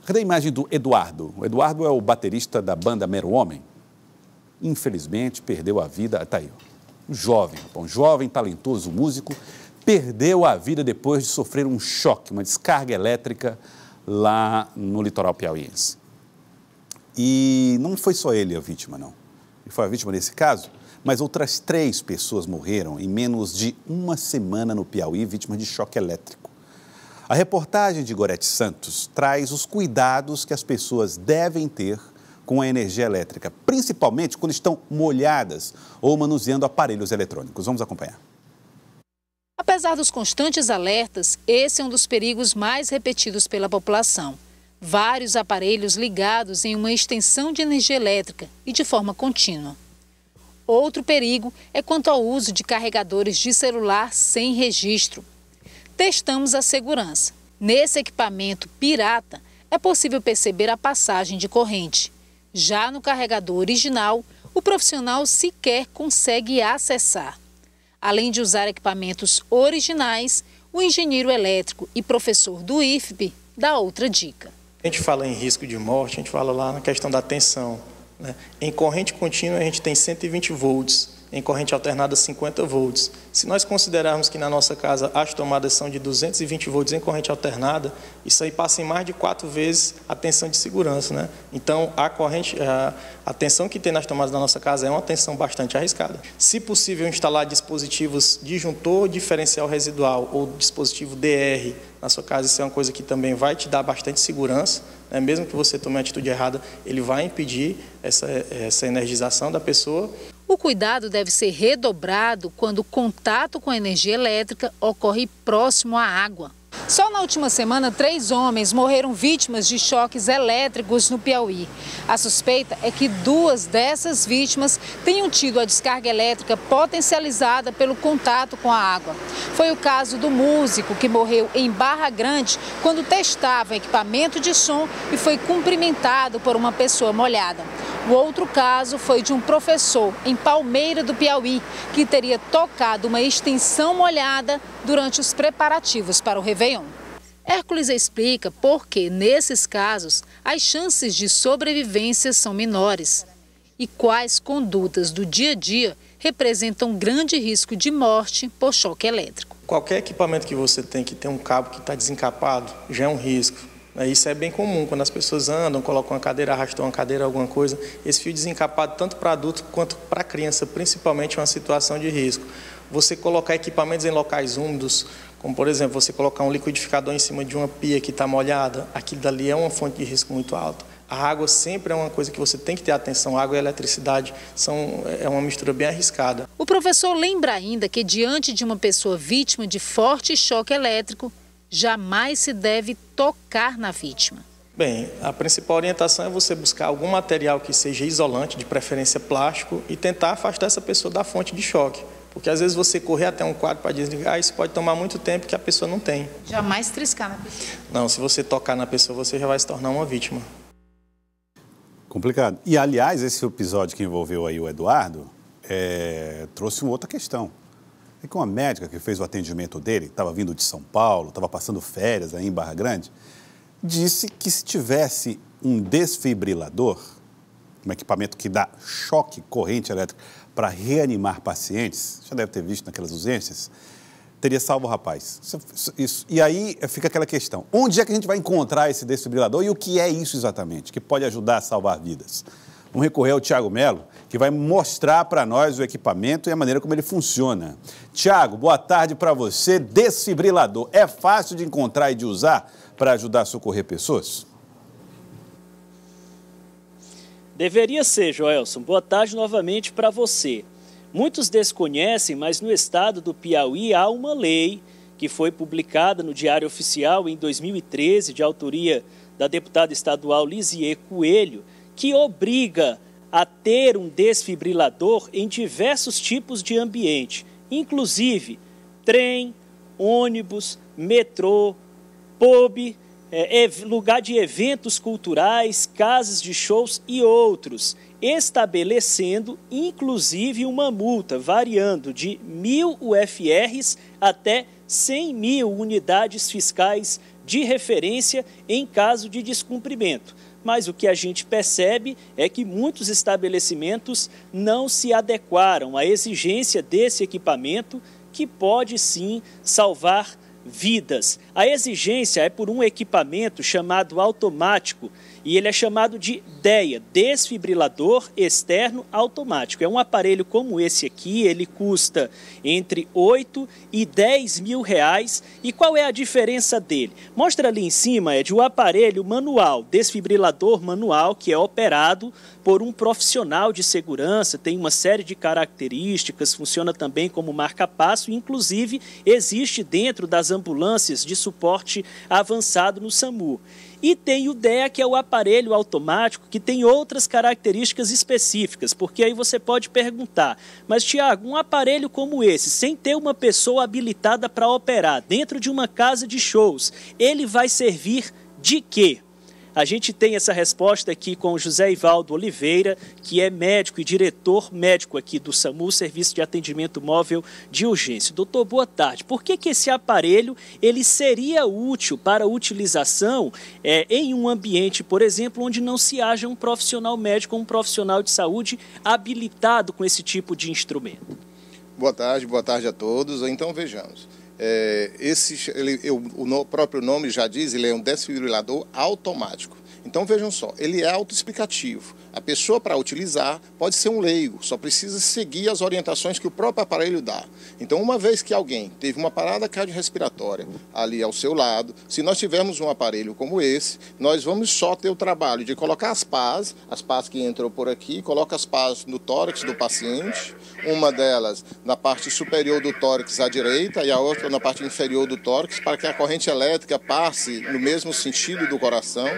Cadê a imagem do Eduardo? O Eduardo é o baterista da banda Mero Homem. Infelizmente, perdeu a vida. Está aí, um jovem, talentoso músico, perdeu a vida depois de sofrer um choque, uma descarga elétrica lá no litoral piauiense. E não foi só ele a vítima, não. Ele foi a vítima nesse caso, mas outras 3 pessoas morreram em menos de uma semana no Piauí, vítimas de choque elétrico. A reportagem de Gorete Santos traz os cuidados que as pessoas devem ter com a energia elétrica, principalmente quando estão molhadas ou manuseando aparelhos eletrônicos. Vamos acompanhar. Apesar dos constantes alertas, esse é um dos perigos mais repetidos pela população. Vários aparelhos ligados em uma extensão de energia elétrica e de forma contínua. Outro perigo é quanto ao uso de carregadores de celular sem registro. Testamos a segurança. Nesse equipamento pirata, é possível perceber a passagem de corrente. Já no carregador original, o profissional sequer consegue acessar. Além de usar equipamentos originais, o engenheiro elétrico e professor do IFP dá outra dica. A gente fala em risco de morte, a gente fala lá na questão da tensão, né? Em corrente contínua a gente tem 120 volts, em corrente alternada 50 volts. Se nós considerarmos que na nossa casa as tomadas são de 220 volts em corrente alternada, isso aí passa em mais de 4 vezes a tensão de segurança, né? Então a tensão que tem nas tomadas da nossa casa é uma tensão bastante arriscada. Se possível instalar dispositivos disjuntor diferencial residual ou dispositivo DR na sua casa, isso é uma coisa que também vai te dar bastante segurança, né? Mesmo que você tome a atitude errada, ele vai impedir essa energização da pessoa. O cuidado deve ser redobrado quando o contato com a energia elétrica ocorre próximo à água. Só na última semana, 3 homens morreram vítimas de choques elétricos no Piauí. A suspeita é que 2 dessas vítimas tenham tido a descarga elétrica potencializada pelo contato com a água. Foi o caso do músico que morreu em Barra Grande quando testava equipamento de som e foi cumprimentado por uma pessoa molhada. O outro caso foi de um professor em Palmeira do Piauí, que teria tocado uma extensão molhada durante os preparativos para o Réveillon. Hércules explica por que, nesses casos, as chances de sobrevivência são menores e quais condutas do dia a dia representam grande risco de morte por choque elétrico. Qualquer equipamento que você tem que tem um cabo que está desencapado já é um risco. Isso é bem comum, quando as pessoas andam, colocam uma cadeira, arrastam uma cadeira, alguma coisa, esse fio desencapado, tanto para adulto quanto para criança, principalmente é uma situação de risco. Você colocar equipamentos em locais úmidos, como por exemplo, você colocar um liquidificador em cima de uma pia que está molhada, aquilo dali é uma fonte de risco muito alta. A água sempre é uma coisa que você tem que ter atenção, água e eletricidade é uma mistura bem arriscada. O professor lembra ainda que diante de uma pessoa vítima de forte choque elétrico, jamais se deve tocar na vítima. Bem, a principal orientação é você buscar algum material que seja isolante, de preferência plástico, e tentar afastar essa pessoa da fonte de choque. Porque às vezes você correr até um quadro para desligar, isso pode tomar muito tempo que a pessoa não tem. Jamais triscar na pessoa. Não, se você tocar na pessoa, você já vai se tornar uma vítima. Complicado. E, aliás, esse episódio que envolveu aí o Eduardo trouxe uma outra questão. É que uma médica que fez o atendimento dele, estava vindo de São Paulo, estava passando férias aí em Barra Grande, disse que se tivesse um desfibrilador, um equipamento que dá choque, corrente elétrica, para reanimar pacientes, já deve ter visto naquelas urgências, teria salvo o rapaz. E aí fica aquela questão, onde é que a gente vai encontrar esse desfibrilador e o que é isso exatamente, que pode ajudar a salvar vidas? Vamos recorrer ao Tiago Melo, que vai mostrar para nós o equipamento e a maneira como ele funciona. Tiago, boa tarde para você. Desfibrilador, é fácil de encontrar e de usar para ajudar a socorrer pessoas? Deveria ser, Joelson. Boa tarde novamente para você. Muitos desconhecem, mas no estado do Piauí há uma lei que foi publicada no Diário Oficial em 2013, de autoria da deputada estadual Lisier Coelho, que obriga a ter um desfibrilador em diversos tipos de ambiente, inclusive trem, ônibus, metrô, pub, lugar de eventos culturais, casas de shows e outros, estabelecendo inclusive uma multa variando de 1.000 UFRs até 100.000 unidades fiscais de referência em caso de descumprimento. Mas o que a gente percebe é que muitos estabelecimentos não se adequaram à exigência desse equipamento, que pode sim salvar vidas. A exigência é por um equipamento chamado automático, e ele é chamado de DEA, desfibrilador externo automático. É um aparelho como esse aqui, ele custa entre 8 e 10 mil reais. E qual é a diferença dele? Mostra ali em cima, é de um aparelho manual, desfibrilador manual, que é operado por um profissional de segurança, tem uma série de características, funciona também como marca-passo, inclusive existe dentro das ambulâncias de suporte avançado no SAMU. E tem o DEA, que é o aparelho automático, que tem outras características específicas, porque aí você pode perguntar, mas Tiago, um aparelho como esse, sem ter uma pessoa habilitada para operar dentro de uma casa de shows, ele vai servir de quê? A gente tem essa resposta aqui com o José Ivaldo Oliveira, que é médico e diretor médico aqui do SAMU, Serviço de Atendimento Móvel de Urgência. Doutor, boa tarde. Por que esse aparelho ele seria útil para utilização em um ambiente, por exemplo, onde não se haja um profissional médico ou um profissional de saúde habilitado com esse tipo de instrumento? Boa tarde a todos. Então, vejamos. O próprio nome já diz, ele é um desfibrilador automático. Então vejam só, ele é autoexplicativo. A pessoa, para utilizar, pode ser um leigo, só precisa seguir as orientações que o próprio aparelho dá. Então, uma vez que alguém teve uma parada cardiorrespiratória ali ao seu lado, se nós tivermos um aparelho como esse, nós vamos só ter o trabalho de colocar as pás que entram por aqui, coloca as pás no tórax do paciente, uma delas na parte superior do tórax à direita e a outra na parte inferior do tórax, para que a corrente elétrica passe no mesmo sentido do coração.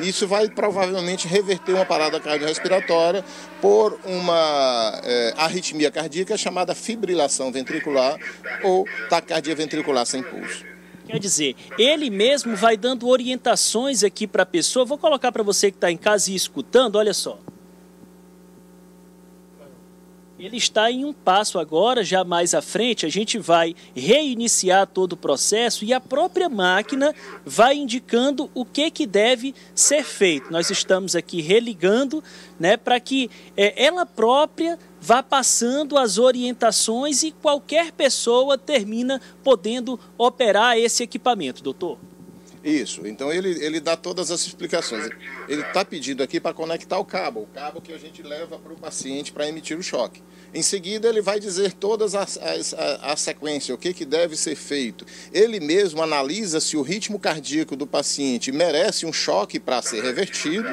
Isso vai provavelmente reverter uma parada cardiorrespiratória por uma arritmia cardíaca chamada fibrilação ventricular ou taquicardia ventricular sem pulso. Quer dizer, ele mesmo vai dando orientações aqui para a pessoa. Vou colocar para você que está em casa e escutando, olha só. Ele está em um passo agora, já mais à frente, a gente vai reiniciar todo o processo e a própria máquina vai indicando o que deve ser feito. Nós estamos aqui religando, né, para que ela própria vá passando as orientações e qualquer pessoa termina podendo operar esse equipamento, doutor. Isso, então ele dá todas as explicações. Ele está pedindo aqui para conectar o cabo que a gente leva para o paciente para emitir o choque. Em seguida, ele vai dizer todas a sequência, o que deve ser feito. Ele mesmo analisa se o ritmo cardíaco do paciente merece um choque para ser revertido.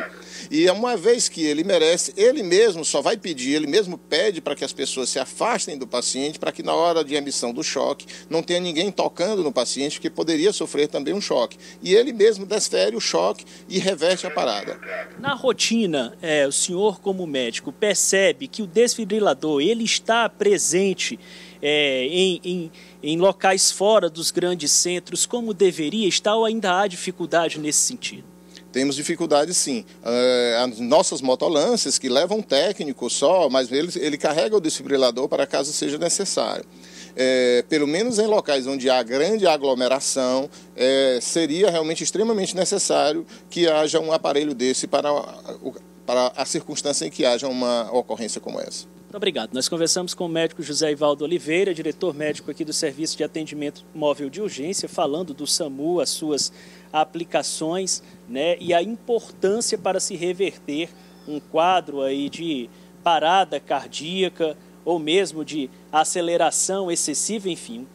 E uma vez que ele merece, ele mesmo só vai pedir, ele mesmo pede para que as pessoas se afastem do paciente, para que na hora de emissão do choque não tenha ninguém tocando no paciente, que poderia sofrer também um choque. E ele mesmo desfere o choque e reverte a parada. Na rotina, o senhor como médico percebe que o desfibrilador ele está presente em locais fora dos grandes centros como deveria estar, ou ainda há dificuldade nesse sentido? Temos dificuldade, sim. As nossas motolâncias, que levam um técnico só, mas ele carrega o desfibrilador para caso seja necessário. Pelo menos em locais onde há grande aglomeração, seria realmente extremamente necessário que haja um aparelho desse para a circunstância em que haja uma ocorrência como essa. Muito obrigado. Nós conversamos com o médico José Ivaldo Oliveira, diretor médico aqui do Serviço de Atendimento Móvel de Urgência, falando do SAMU, as suas aplicações, né, e a importância para se reverter um quadro aí de parada cardíaca ou mesmo de aceleração excessiva, enfim,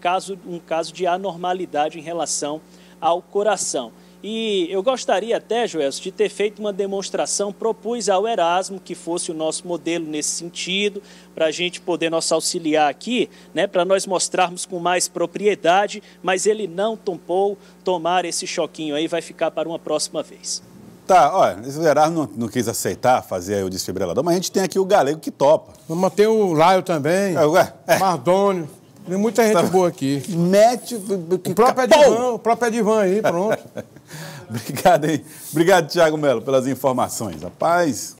um caso de anormalidade em relação ao coração. E eu gostaria até, Joelson, de ter feito uma demonstração, propus ao Erasmo que fosse o nosso modelo nesse sentido, para a gente poder nos auxiliar aqui, né, para nós mostrarmos com mais propriedade, mas ele não topou tomar esse choquinho aí, vai ficar para uma próxima vez. Tá, olha, o Erasmo não quis aceitar fazer aí o desfibrilador, mas a gente tem aqui o Galego que topa. Vamos ter o Laio também, Mardônio. Tem muita gente boa aqui. Mete o próprio Edivan aí, pronto. Obrigado, hein? Obrigado, Thiago Melo, pelas informações. Rapaz...